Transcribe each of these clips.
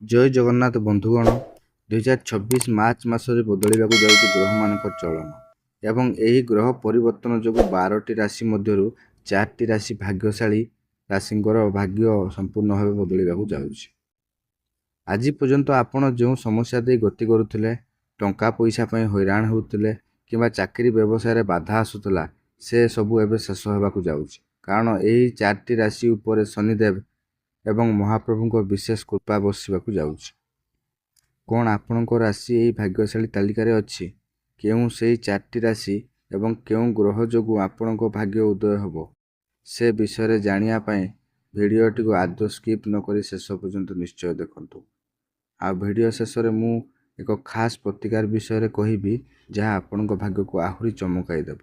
ଜୟ ଜଗନ୍ନାଥ ବନ୍ଧୁଗଣ। 2026 ମାର୍ଚ୍ଚ ମାସରେ ବଦଳିବାକୁ ଯାଉଛି ଗ୍ରହମାନଙ୍କ ଚଳନ ଏବଂ ଏହି ଗ୍ରହ ପରିବର୍ତ୍ତନ ଯୋଗୁଁ 12ଟି ରାଶି ମଧ୍ୟରୁ 4ଟି ରାଶି ଭାଗ୍ୟଶାଳୀ ରାଶିଙ୍କର ଭାଗ୍ୟ ସମ୍ପୂର୍ଣ୍ଣ ଭାବେ ବଦଳିବାକୁ ଯାଉଛି। ଆଜି ପର୍ଯ୍ୟନ୍ତ ଆପଣ ଯେଉଁ ସମସ୍ୟା ଦେଇ ଗତି କରୁଥିଲେ, ଟଙ୍କା ପଇସା ପାଇଁ ହଇରାଣ ହେଉଥିଲେ କିମ୍ବା ଚାକିରି ବ୍ୟବସାୟରେ ବାଧା ଆସୁଥିଲା, ସେ ସବୁ ଏବେ ଶେଷ ହେବାକୁ ଯାଉଛି। କାରଣ ଏହି 4ଟି ରାଶି ଉପରେ ଶନିଦେବ ଏବଂ ମହାପ୍ରଭୁଙ୍କ ବିଶେଷ କୃପା ବର୍ଷିବାକୁ ଯାଉଛି। କ'ଣ ଆପଣଙ୍କ ରାଶି ଏହି ଭାଗ୍ୟଶାଳୀ ତାଲିକାରେ ଅଛି? କେଉଁ ସେହି 4ଟି ରାଶି ଏବଂ କେଉଁ ଗ୍ରହ ଯୋଗୁଁ ଆପଣଙ୍କ ଭାଗ୍ୟ ଉଦୟ ହେବ, ସେ ବିଷୟରେ ଜାଣିବା ପାଇଁ ଭିଡ଼ିଓଟିକୁ ଆଦୌ ସ୍କିପ୍ ନକରି ଶେଷ ପର୍ଯ୍ୟନ୍ତ ନିଶ୍ଚୟ ଦେଖନ୍ତୁ। ଆଉ ଭିଡ଼ିଓ ଶେଷରେ ମୁଁ ଏକ ଖାସ୍ ପ୍ରତିକାର ବିଷୟରେ କହିବି, ଯାହା ଆପଣଙ୍କ ଭାଗ୍ୟକୁ ଆହୁରି ଚମକାଇ ଦେବ।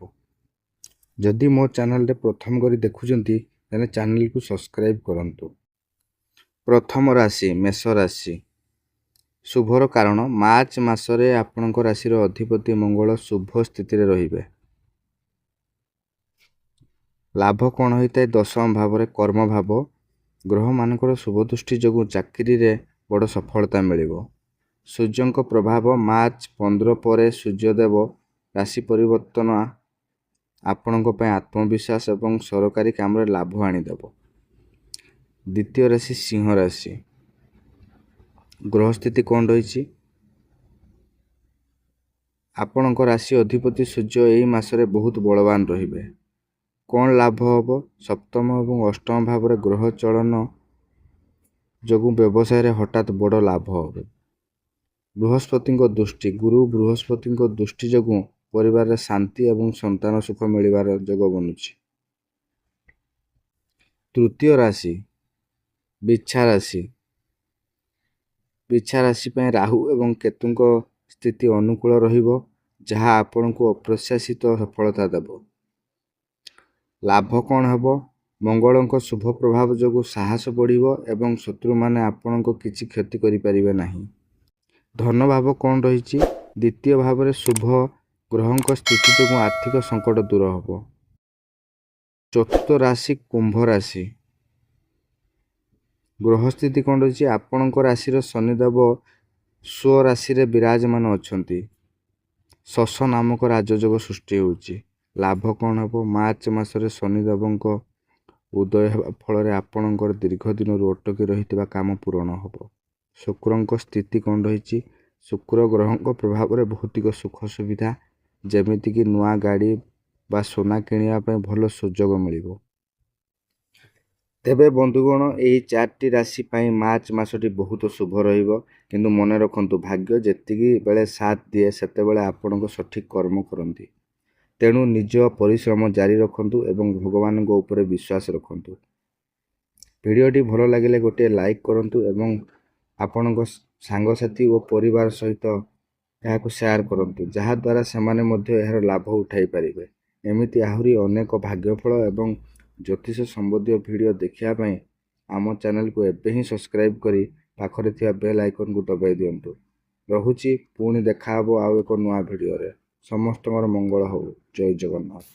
ଯଦି ମୋ ଚ୍ୟାନେଲରେ ପ୍ରଥମ କରି ଦେଖୁଛନ୍ତି, ତାହେଲେ ଚ୍ୟାନେଲକୁ ସବସ୍କ୍ରାଇବ୍ କରନ୍ତୁ। ପ୍ରଥମ ରାଶି ମେଷ ରାଶି। ଶୁଭର କାରଣ ମାର୍ଚ୍ଚ ମାସରେ ଆପଣଙ୍କ ରାଶିର ଅଧିପତି ମଙ୍ଗଳ ଶୁଭ ସ୍ଥିତିରେ ରହିବେ। ଲାଭ କ'ଣ ହୋଇଥାଏ? ଦଶମ ଭାବରେ କର୍ମ ଭାବ। ଗ୍ରହମାନଙ୍କର ଶୁଭ ଦୃଷ୍ଟି ଯୋଗୁଁ ଚାକିରିରେ ବଡ଼ ସଫଳତା ମିଳିବ। ସୂର୍ଯ୍ୟଙ୍କ ପ୍ରଭାବ ମାର୍ଚ୍ଚ 15 ପରେ ସୂର୍ଯ୍ୟଦେବ ରାଶି ପରିବର୍ତ୍ତନ ଆପଣଙ୍କ ପାଇଁ ଆତ୍ମବିଶ୍ୱାସ ଏବଂ ସରକାରୀ କାମରେ ଲାଭ ଆଣିଦେବ। ଦ୍ୱିତୀୟ ରାଶି ସିଂହ ରାଶି। ଗ୍ରହସ୍ଥିତି କ'ଣ ରହିଛି? ଆପଣଙ୍କ ରାଶି ଅଧିପତି ସୂର୍ଯ୍ୟ ଏହି ମାସରେ ବହୁତ ବଳବାନ ରହିବେ। କ'ଣ ଲାଭ ହେବ? ସପ୍ତମ ଏବଂ ଅଷ୍ଟମ ଭାବରେ ଗ୍ରହ ଚଳନ ଯୋଗୁଁ ବ୍ୟବସାୟରେ ହଠାତ୍ ବଡ଼ ଲାଭ ହେବ। ବୃହସ୍ପତିଙ୍କ ଦୃଷ୍ଟି। ଗୁରୁ ବୃହସ୍ପତିଙ୍କ ଦୃଷ୍ଟି ଯୋଗୁଁ ପରିବାରରେ ଶାନ୍ତି ଏବଂ ସନ୍ତାନ ସୁଖ ମିଳିବାର ଯୋଗ ବନୁଛି। ତୃତୀୟ ରାଶି ବିଛା ରାଶି। ବିଛା ରାଶି ପାଇଁ ରାହୁ ଏବଂ କେତୁଙ୍କ ସ୍ଥିତି ଅନୁକୂଳ ରହିବ, ଯାହା ଆପଣଙ୍କୁ ଅପ୍ରତ୍ୟାଶିତ ସଫଳତା ଦେବ। ଲାଭ କ'ଣ ହେବ? ମଙ୍ଗଳଙ୍କ ଶୁଭ ପ୍ରଭାବ ଯୋଗୁଁ ସାହସ ବଢ଼ିବ ଏବଂ ଶତ୍ରୁମାନେ ଆପଣଙ୍କ କିଛି କ୍ଷତି କରିପାରିବେ ନାହିଁ। ଧନ ଭାବ କ'ଣ ରହିଛି? ଦ୍ୱିତୀୟ ଭାବରେ ଶୁଭ ଗ୍ରହଙ୍କ ସ୍ଥିତି ଯୋଗୁଁ ଆର୍ଥିକ ସଙ୍କଟ ଦୂର ହେବ। ଚତୁର୍ଥ ରାଶି କୁମ୍ଭ ରାଶି। ଗ୍ରହସ୍ଥିତି କ'ଣ ରହିଛି? ଆପଣଙ୍କ ରାଶିର ଶନିଦେବ ସ୍ୱରାଶିରେ ବିରାଜମାନ ଅଛନ୍ତି। ଶଶ ନାମକ ରାଜଯୋଗ ସୃଷ୍ଟି ହେଉଛି। ଲାଭ କ'ଣ ହେବ? ମାର୍ଚ୍ଚ ମାସରେ ଶନିଦେବଙ୍କ ଉଦୟ ହେବା ଫଳରେ ଆପଣଙ୍କର ଦୀର୍ଘ ଦିନରୁ ଅଟକି ରହିଥିବା କାମ ପୂରଣ ହେବ। ଶୁକ୍ରଙ୍କ ସ୍ଥିତି କ'ଣ ରହିଛି? ଶୁକ୍ର ଗ୍ରହଙ୍କ ପ୍ରଭାବରେ ଭୌତିକ ସୁଖ ସୁବିଧା, ଯେମିତିକି ନୂଆ ଗାଡ଼ି ବା ସୁନା କିଣିବା ପାଇଁ ଭଲ ସୁଯୋଗ ମିଳିବ। ତେବେ ବନ୍ଧୁଗଣ, ଏହି 4ଟି ରାଶି ପାଇଁ ମାର୍ଚ୍ଚ ମାସଟି ବହୁତ ଶୁଭ ରହିବ। କିନ୍ତୁ ମନେ ରଖନ୍ତୁ, ଭାଗ୍ୟ ଯେତିକି ବେଳେ ସାଥ ଦିଏ, ସେତେବେଳେ ଆପଣଙ୍କ ସଠିକ୍ କର୍ମ କରନ୍ତି। ତେଣୁ ନିଜ ପରିଶ୍ରମ ଜାରି ରଖନ୍ତୁ ଏବଂ ଭଗବାନଙ୍କ ଉପରେ ବିଶ୍ୱାସ ରଖନ୍ତୁ। ଭିଡ଼ିଓଟି ଭଲ ଲାଗିଲେ ଗୋଟିଏ ଲାଇକ୍ କରନ୍ତୁ ଏବଂ ଆପଣଙ୍କ ସାଙ୍ଗସାଥି ଓ ପରିବାର ସହିତ ଏହାକୁ ସେୟାର କରନ୍ତୁ, ଯାହାଦ୍ୱାରା ସେମାନେ ମଧ୍ୟ ଏହାର ଲାଭ ଉଠାଇ ପାରିବେ। ଏମିତି ଆହୁରି ଅନେକ ଭାଗ୍ୟଫଳ ଏବଂ ଜ୍ୟୋତିଷ ସମ୍ବନ୍ଧୀୟ ଭିଡ଼ିଓ ଦେଖିବା ପାଇଁ ଆମ ଚ୍ୟାନେଲକୁ ଏବେ ହିଁ ସବସ୍କ୍ରାଇବ୍ କରି ପାଖରେ ଥିବା ବେଲ୍ ଆଇକନ୍କୁ ଦବାଇ ଦିଅନ୍ତୁ। ରହୁଛି, ପୁଣି ଦେଖା ହେବ ଆଉ ଏକ ନୂଆ ଭିଡ଼ିଓରେ। ସମସ୍ତଙ୍କର ମଙ୍ଗଳ ହେଉ। ଜୟ ଜଗନ୍ନାଥ।